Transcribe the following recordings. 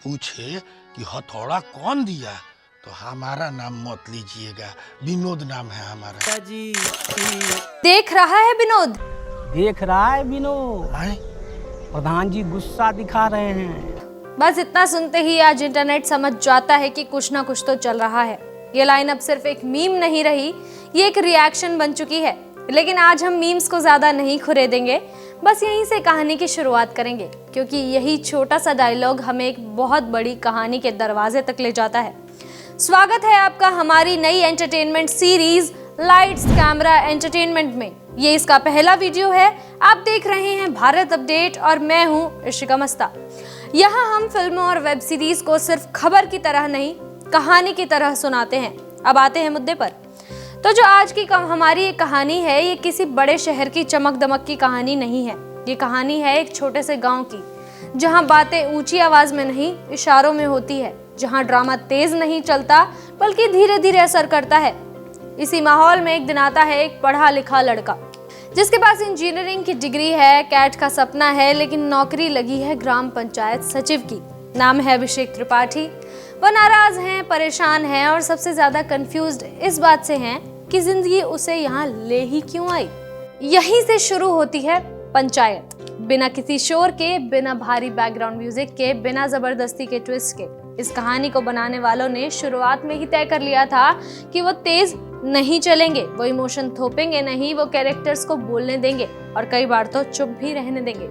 पूछे कि हथौड़ा कौन दिया तो हमारा नाम मत लीजिएगा, विनोद नाम है हमारा। देख रहा है विनोद? देख रहा है विनोद। आए? प्रधान जी गुस्सा दिखा रहे हैं। बस इतना सुनते ही आज इंटरनेट समझ जाता है कि कुछ ना कुछ तो चल रहा है। ये लाइन अब सिर्फ एक मीम नहीं रही, ये एक रिएक्शन बन चुकी है। लेकिन आज हम मीम्स को ज्यादा नहीं खुरेदेंगे, बस यहीं से कहानी की शुरुआत करेंगे, क्योंकि यही छोटा सा डायलॉग हमें एक बहुत बड़ी कहानी के दरवाजे तक ले जाता है। स्वागत है आपका हमारी नई entertainment series lights camera entertainment में। ये इसका पहला वीडियो है। आप देख रहे हैं भारत अपडेट और मैं हूं इशिका मस्ता। यहाँ हम फिल्मों और वेब सीरीज को सिर्फ खबर की तरह नहीं, कहानी की तरह सुनाते हैं। अब आते हैं मुद्दे पर। तो जो आज की हमारी ये कहानी है, ये किसी बड़े शहर की चमक दमक की कहानी नहीं है। ये कहानी है एक छोटे से गांव की, जहां बातें ऊंची आवाज में नहीं, इशारों में होती है। जहां ड्रामा तेज नहीं चलता, बल्कि धीरे धीरे असर करता है। इसी माहौल में एक दिन आता है एक पढ़ा लिखा लड़का, जिसके पास इंजीनियरिंग की डिग्री है, कैट का सपना है, लेकिन नौकरी लगी है ग्राम पंचायत सचिव की। नाम है अभिषेक त्रिपाठी। वह नाराज हैं, परेशान हैं और सबसे ज्यादा कंफ्यूज्ड इस बात से हैं कि जिंदगी उसे यहाँ ले ही क्यों आई। यहीं से शुरू होती है पंचायत। बिना किसी शोर के, बिना भारी बैकग्राउंड म्यूजिक के, बिना जबरदस्ती के ट्विस्ट के। इस कहानी को बनाने वालों ने शुरुआत में ही तय कर लिया था कि वो तेज नहीं चलेंगे, वो इमोशन थोपेंगे नहीं, वो कैरेक्टर्स को बोलने देंगे और कई बार तो चुप भी रहने देंगे।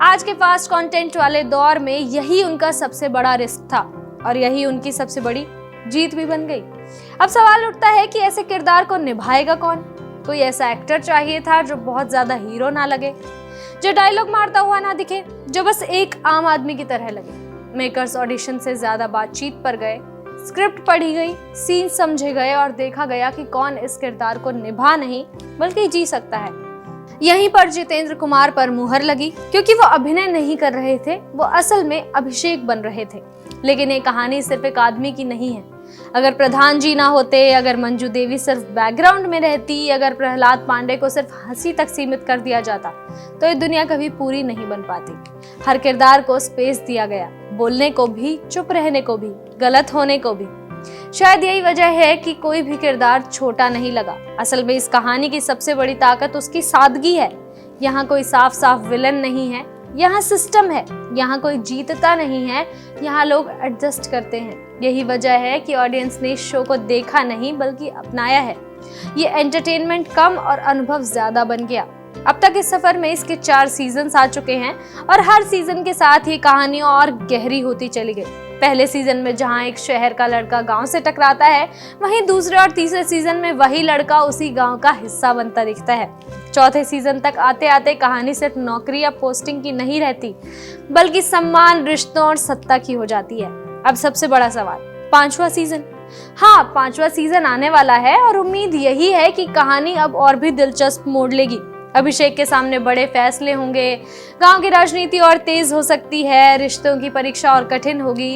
आज के फास्ट कंटेंट वाले दौर में यही उनका सबसे बड़ा रिस्क था और यही उनकी सबसे बड़ी जीत भी बन गई। अब सवाल उठता है कि ऐसे किरदार को निभाएगा कौन? कोई ऐसा एक्टर चाहिए था जो बहुत ज्यादा हीरो ना लगे, जो डायलॉग मारता हुआ ना दिखे, जो बस एक आम आदमी की तरह लगे। मेकर्स ऑडिशन से ज्यादा बातचीत पर गए, स्क्रिप्ट पढ़ी गई, सीन समझे गए और देखा गया कि कौन इस किरदार को निभा नहीं बल्कि जी सकता है। यहीं पर जितेंद्र कुमार पर मुहर लगी, क्योंकि वो अभिनय नहीं कर रहे थे, वो असल में अभिषेक बन रहे थे। लेकिन ये कहानी सिर्फ एक आदमी की नहीं है। अगर प्रधान जी ना होते, अगर मंजू देवी सिर्फ बैकग्राउंड में रहती, अगर प्रहलाद पांडे को सिर्फ हंसी तक सीमित कर दिया जाता, तो ये दुनिया कभी पूरी नहीं बन पाती। हर किरदार को स्पेस दिया गया, बोलने को भी, चुप रहने को भी, गलत होने को भी। शायद यही वजह है कि कोई भी किरदार छोटा नहीं लगा। असल में इस कहानी की सबसे बड़ी ताकत उसकी सादगी है। यहाँ कोई साफ साफ विलन नहीं है, यहाँ सिस्टम है। यहाँ कोई जीतता नहीं है, यहाँ लोग एडजस्ट करते हैं। यही वजह है कि ऑडियंस ने इस शो को देखा नहीं बल्कि अपनाया है। ये एंटरटेनमेंट कम और अनुभव ज्यादा बन गया। अब तक इस सफर में इसके 4 सीजन्स आ चुके हैं और हर सीजन के साथ ही कहानी और गहरी होती चली गई। पहले सीजन में जहां एक शहर का लड़का गांव से टकराता है, वहीं दूसरे और तीसरे सीजन में वही लड़का उसी गांव का हिस्सा बनता दिखता है। चौथे सीजन तक आते आते कहानी सिर्फ नौकरी या पोस्टिंग की नहीं रहती, बल्कि सम्मान, रिश्तों और सत्ता की हो जाती है। अब सबसे बड़ा सवाल, 5वां सीजन। हाँ, 5वां सीजन आने वाला है और उम्मीद यही है कि कहानी अब और भी दिलचस्प मोड़ लेगी। अभिषेक के सामने बड़े फैसले होंगे, गांव की राजनीति और तेज हो सकती है, रिश्तों की परीक्षा और कठिन होगी।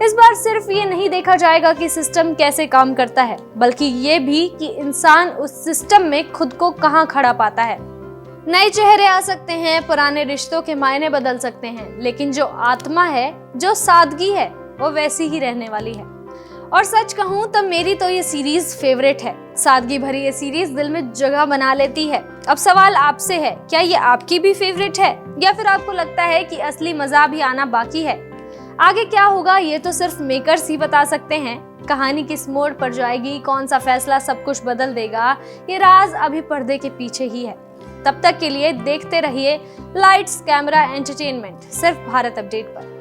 इस बार सिर्फ ये नहीं देखा जाएगा कि सिस्टम कैसे काम करता है, बल्कि ये भी कि इंसान उस सिस्टम में खुद को कहाँ खड़ा पाता है। नए चेहरे आ सकते हैं, पुराने रिश्तों के मायने बदल सकते हैं, लेकिन जो आत्मा है, जो सादगी है, वो वैसी ही रहने वाली है। और सच कहूं तो मेरी तो ये सीरीज फेवरेट है। सादगी भरी ये सीरीज दिल में जगह बना लेती है। अब सवाल आपसे है, क्या ये आपकी भी फेवरेट है या फिर आपको लगता है कि असली मजा भी आना बाकी है? आगे क्या होगा ये तो सिर्फ मेकर्स ही बता सकते हैं। कहानी किस मोड़ पर जाएगी, कौन सा फैसला सब कुछ बदल देगा, ये राज अभी पर्दे के पीछे ही है। तब तक के लिए देखते रहिए लाइट्स कैमरा एंटरटेनमेंट, सिर्फ भारत अपडेट पर।